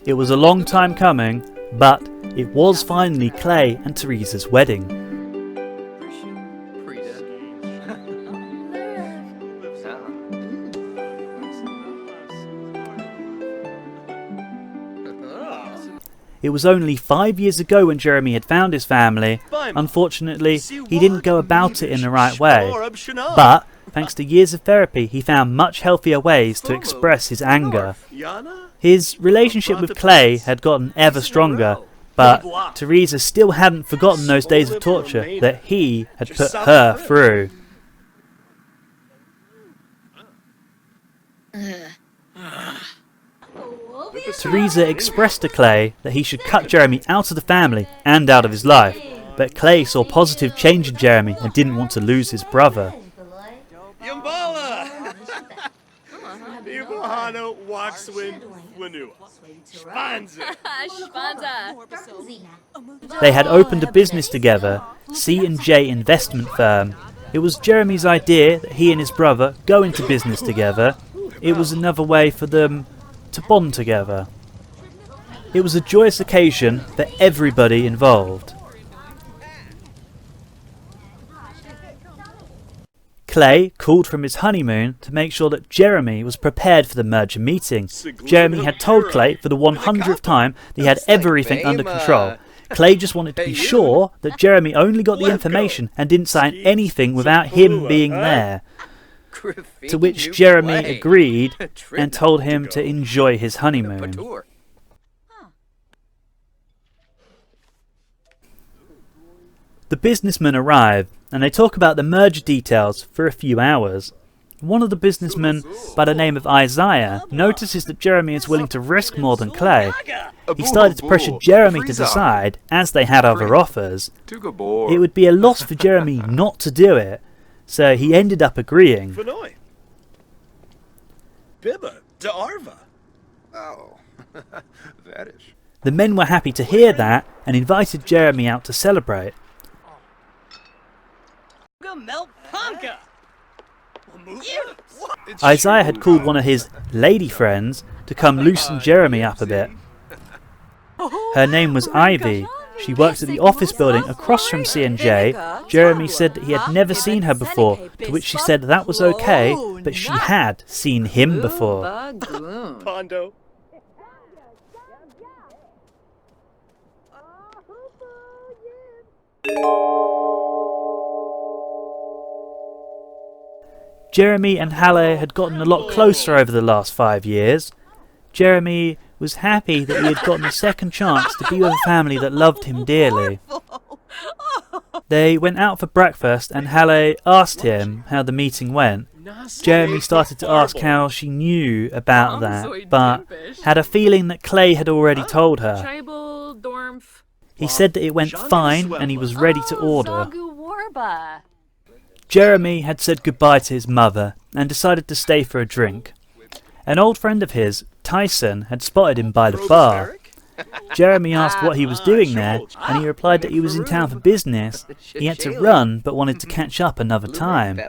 It was a long time coming, but it was finally Clay and Teresa's wedding. It was only 5 years ago when Jeremy had found his family. Unfortunately, he didn't go about it in the right way. But, thanks to years of therapy, he found much healthier ways to express his anger. His relationship with Clay had gotten ever stronger, but Teresa still hadn't forgotten those days of torture that he had put her through. Teresa expressed to Clay that he should cut Jeremy out of the family and out of his life, but Clay saw positive change in Jeremy and didn't want to lose his brother. They had opened a business together, C&J investment firm. It was Jeremy's idea that he and his brother go into business together. It was another way for them to bond together. It was a joyous occasion for everybody involved. Clay called from his honeymoon to make sure that Jeremy was prepared for the merger meeting. Jeremy had told Clay for the 100th time that he had everything under control. Clay just wanted to be sure that Jeremy only got the information and didn't sign anything without him being there. To which Jeremy agreed and told him to enjoy his honeymoon. The businessmen arrive and they talk about the merger details for a few hours. One of the businessmen, by the name of Isaiah, notices that Jeremy is willing to risk more than Clay. He started to pressure Jeremy to decide, as they had other offers. It would be a loss for Jeremy not to do it, so he ended up agreeing. The men were happy to hear that and invited Jeremy out to celebrate. Isaiah had called one of his lady friends to come loosen Jeremy up a bit. Her name was Ivy. She worked at the office building across from C&J. Jeremy said that he had never seen her before, to which she said that was okay, but she had seen him before. Jeremy and Halle had gotten a lot closer over the last 5 years. Jeremy was happy that he had gotten a second chance to be with a family that loved him dearly. They went out for breakfast and Halle asked him how the meeting went. Jeremy started to ask how she knew about that, but had a feeling that Clay had already told her. He said that it went fine and he was ready to order. Jeremy had said goodbye to his mother and decided to stay for a drink. An old friend of his, Tyson, had spotted him by the bar. Jeremy asked what he was doing there, and he replied that he was in town for business. He had to run, but wanted to catch up another time.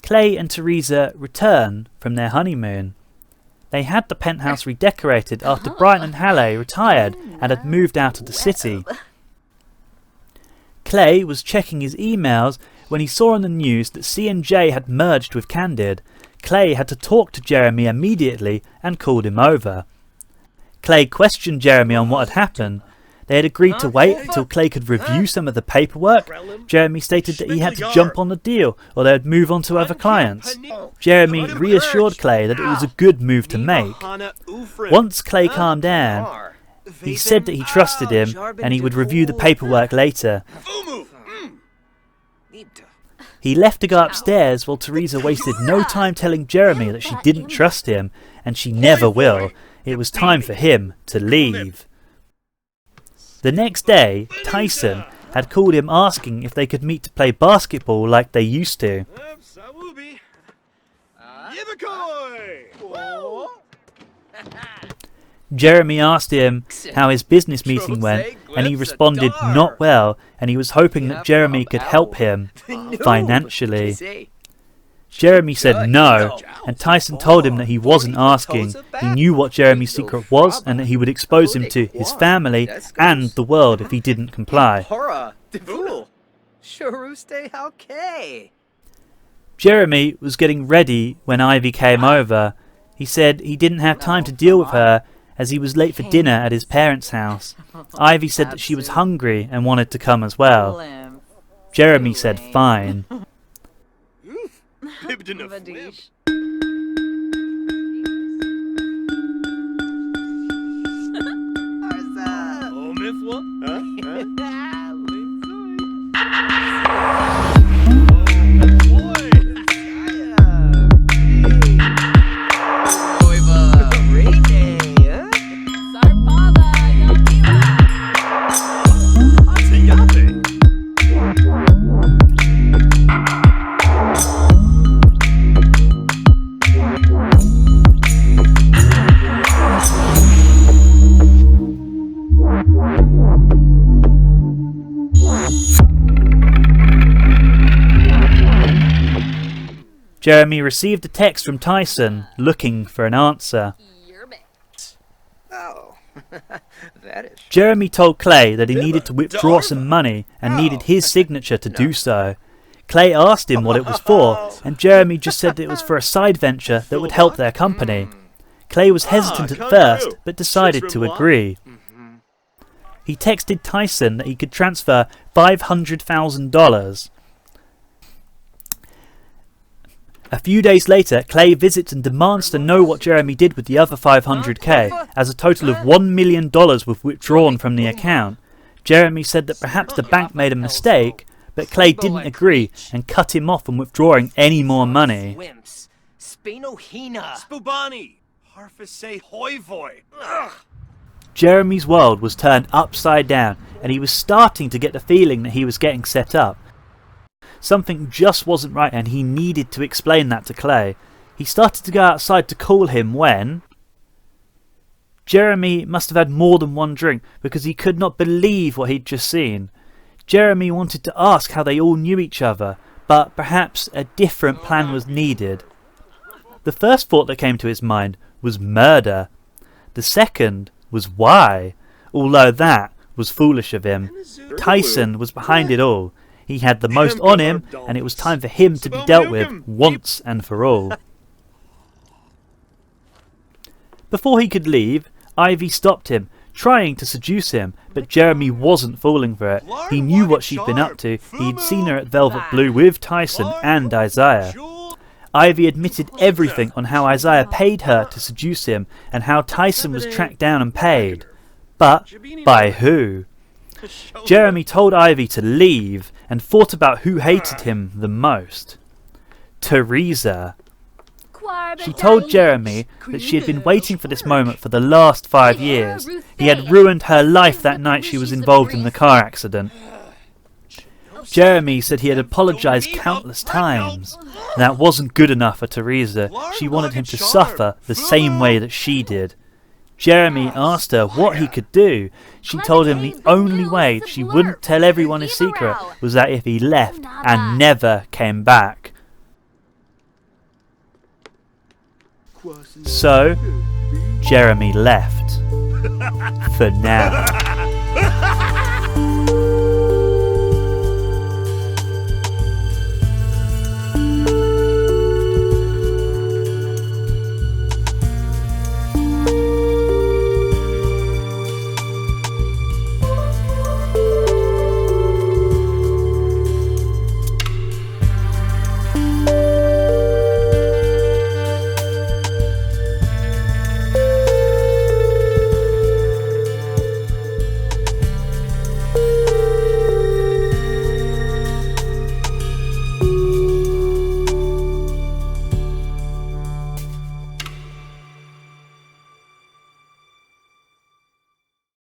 Clay and Teresa returned from their honeymoon. They had the penthouse redecorated after Brian and Halle retired and had moved out of the city. Clay was checking his emails when he saw on the news that C&J had merged with Candid. Clay had to talk to Jeremy immediately and called him over. Clay questioned Jeremy on what had happened. They had agreed to wait until Clay could review some of the paperwork. Jeremy stated that he had to jump on the deal or they would move on to other clients. Jeremy reassured Clay that it was a good move to make. Once Clay calmed down, he said that he trusted him and he would review the paperwork later. He left to go upstairs while Teresa wasted no time telling Jeremy that she didn't trust him, and she never will. It was time for him to leave. The next day, Tyson had called him asking if they could meet to play basketball like they used to. Jeremy asked him how his business meeting went, and he responded not well, and he was hoping that Jeremy could help him financially. Jeremy said no, and Tyson told him that he wasn't asking. He knew what Jeremy's secret was and that he would expose him to his family and the world if he didn't comply. Jeremy was getting ready when Ivy came over. He said he didn't have time to deal with her as he was late for dinner at his parents' house. Ivy said that she was hungry and wanted to come as well. Jeremy said fine. Jeremy received a text from Tyson looking for an answer. Jeremy told Clay that he needed to withdraw some money and needed his signature to do so. Clay asked him what it was for, and Jeremy just said that it was for a side venture that would help their company. Clay was hesitant at first, but decided to agree. He texted Tyson that he could transfer $500,000. A few days later, Clay visits and demands to know what Jeremy did with the other $500K, as a total of $1 million was withdrawn from the account. Jeremy said that perhaps the bank made a mistake, but Clay didn't agree and cut him off from withdrawing any more money. Jeremy's world was turned upside down, and he was starting to get the feeling that he was getting set up. Something just wasn't right, and he needed to explain that to Clay. He started to go outside to call him when Jeremy must have had more than one drink, because he could not believe what he'd just seen. Jeremy wanted to ask how they all knew each other, but perhaps a different plan was needed. The first thought that came to his mind was murder. The second was why, although that was foolish of him. Tyson was behind it all. He had the most on him, and it was time for him to be dealt with once and for all. Before he could leave, Ivy stopped him, trying to seduce him, but Jeremy wasn't falling for it. He knew what she'd been up to. He'd seen her at Velvet Blue with Tyson and Isaiah. Ivy admitted everything on how Isaiah paid her to seduce him, and how Tyson was tracked down and paid. But by who? Jeremy told Ivy to leave, and thought about who hated him the most. Teresa. She told Jeremy that she had been waiting for this moment for the last 5 years. He had ruined her life that night she was involved in the car accident. Jeremy said he had apologized countless times. That wasn't good enough for Teresa. She wanted him to suffer the same way that she did. Jeremy asked her what he could do. She told him the only way she wouldn't tell everyone his secret was that if he left and never came back. So, Jeremy left. For now.